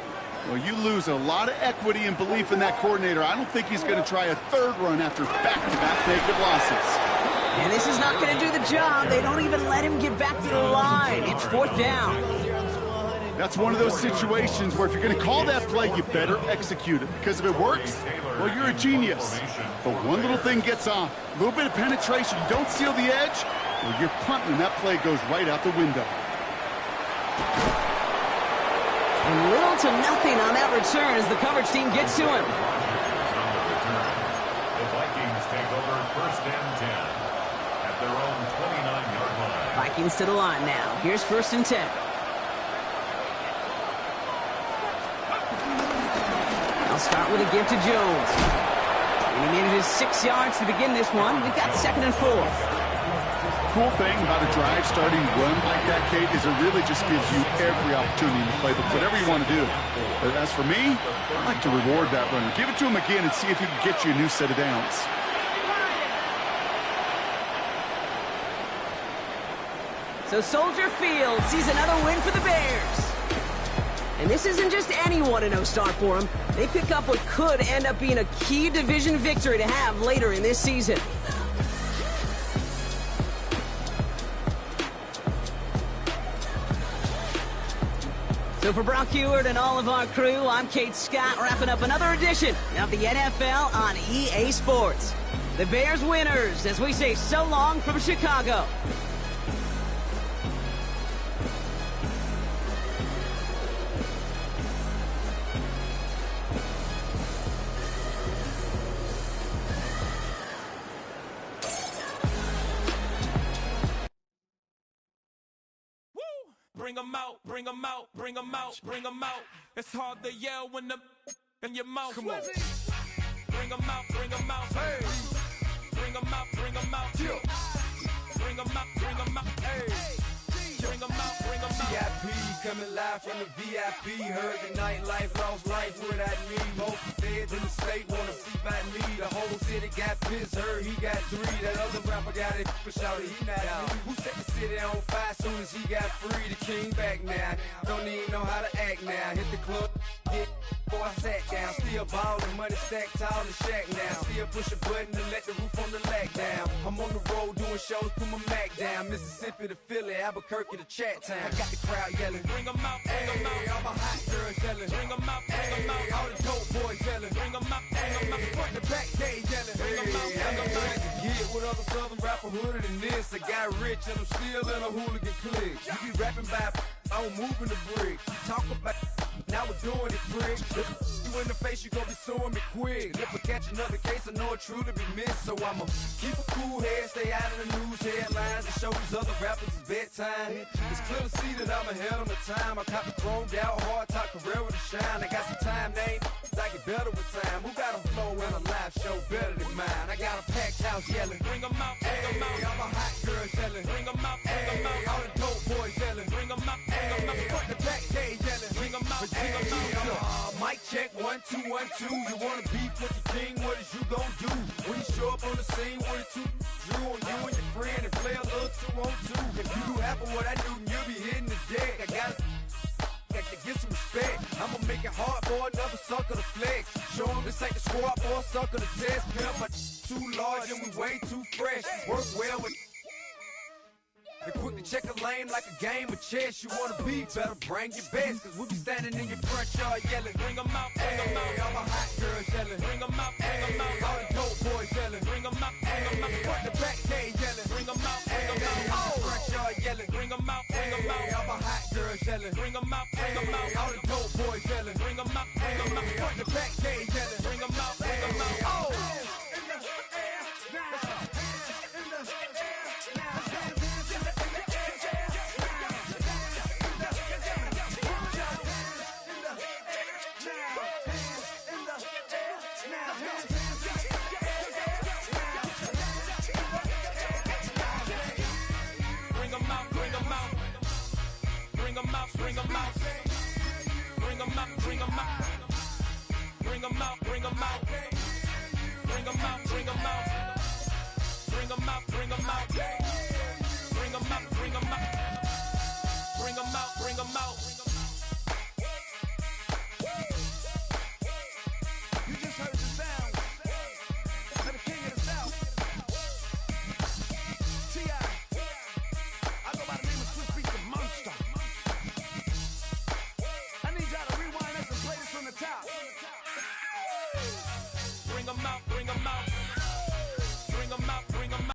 S2: Well, you lose a lot of equity and belief in that coordinator. I don't think he's going to try a third run after back-to-back negative losses.
S1: And this is not going to do the job. They don't even let him get back to the line. It's 4th down.
S2: That's one of those situations where if you're going to call that play, you better execute it. Because if it works, well, you're a genius. But one little thing gets off. A little bit of penetration. You don't seal the edge, well, you're punting, and that play goes right out the window.
S1: And little to nothing on that return as the coverage team gets to him.
S3: The Vikings take over 1st and 10 at their own 29-yard line.
S1: Vikings to the line now. Here's 1st and 10. I'll start with a give to Jones. And he manages 6 yards to begin this one. We've got 2nd and 4.
S2: Cool thing about a drive starting run like that, Kate, is it really just gives you every opportunity to play whatever you want to do. But as for me, I like to reward that runner. Give it to him again and see if he can get you a new set of downs.
S1: So Soldier Field sees another win for the Bears. And this isn't just any 1-0 start for them. They pick up what could end up being a key division victory to have later in this season. So for Brock Heward and all of our crew, I'm Kate Scott, wrapping up another edition of the NFL on EA Sports. The Bears winners, as we say so long from Chicago.
S5: Bring 'em out, bring 'em out, bring 'em out, bring 'em out. It's hard to yell when the in your mouth. Come on. Bring 'em out, bring 'em out. Hey. Bring 'em out, bring 'em out. Bring 'em out, bring 'em out. Hey. Bring 'em out, bring 'em out.
S6: VIP coming live from the VIP. Heard the nightlife, lost life without me. Both feds in the state wanna see by me. The whole city got pissed, heard he got 3. That other rapper got it, but shouted he not me. Who set the city on fire soon as he got free? The king back now, don't even know how to act now. Hit the club, get before I sat down. Still ballin', money stacked tall in the shack now. Still push a button to let the roof on the lag down. I'm on the road doing shows, put my Mac down. Mississippi to Philly, Albuquerque to Chat Town. I got the crowd yelling,
S5: Bring 'em out, bring 'em out.
S6: hey, all my hot girls yelling,
S5: Bring 'em out, bring 'em
S6: hey,
S5: out.
S6: all the dope boys yelling,
S5: Bring 'em out, bring 'em out.
S6: front to back, they yelling,
S5: Bring 'em out, bring 'em out.
S6: Get with other southern rapper hooded than this. I got rich and I'm still in a hooligan clique. You be rapping by, I'm moving the bricks. You talk about, now we're doing it, prick. You in the face, you gon' be suing me quick. If I catch another case, I know it truly be missed. So I'ma keep a cool head, stay out of the news headlines. show these other rappers it's bedtime. It's clear to see that I'm ahead of my time. I copy chromed out, hard top career with a shine. I got some time named, I get better with time. Who got a flow and a live show better than mine? I got a packed house yelling,
S5: Bring 'em out, bring 'em out.
S6: I'm a hot girl yelling,
S5: Bring 'em out, bring 'em out.
S6: all the dope boys yelling,
S5: Bring 'em out, bring 'em out.
S6: fuck the back day yelling,
S5: Bring 'em out, bring 'em out.
S6: mic check 1 2 1 2. You wanna beef with the king? What is you gon' do when you show up on the scene with a two drew on you and your friend and play a little 2 on 2? If you do half of what I do, then you'll be hitting the deck. I got to get some respect. I'ma make it hard for another sucker to flex. Show 'em this ain't the squad for a sucker to test. Pimp my too large and we way too fresh. Work well with. They quick to check a lane like a game of chess. You wanna be better, bring your best. Cause we'll be standing in your front yard yelling.
S5: Bring 'em out, bring 'em out.
S6: All my hot girls yelling.
S5: Bring 'em out, bring 'em out.
S6: All the dope boys yelling.
S5: Bring 'em out, bring 'em out.
S6: Fuck the back day yelling.
S5: Bring 'em out, bring 'em out.
S6: All the front yard yelling.
S5: Bring 'em out, bring 'em out.
S6: All my hot girls yelling.
S5: Bring 'em out, bring 'em out.
S6: All the dope boys yelling.
S5: Bring 'em out, bring 'em out.
S6: Fuck the back day yelling.
S5: Bring 'em out, bring 'em out.
S6: Oh!
S5: Bring 'em out, bring 'em out. Bring 'em out, bring 'em out. Bring 'em out, bring 'em out. Bring 'em out, bring 'em out. Bring 'em out, bring 'em out. Bring 'em out, bring 'em out.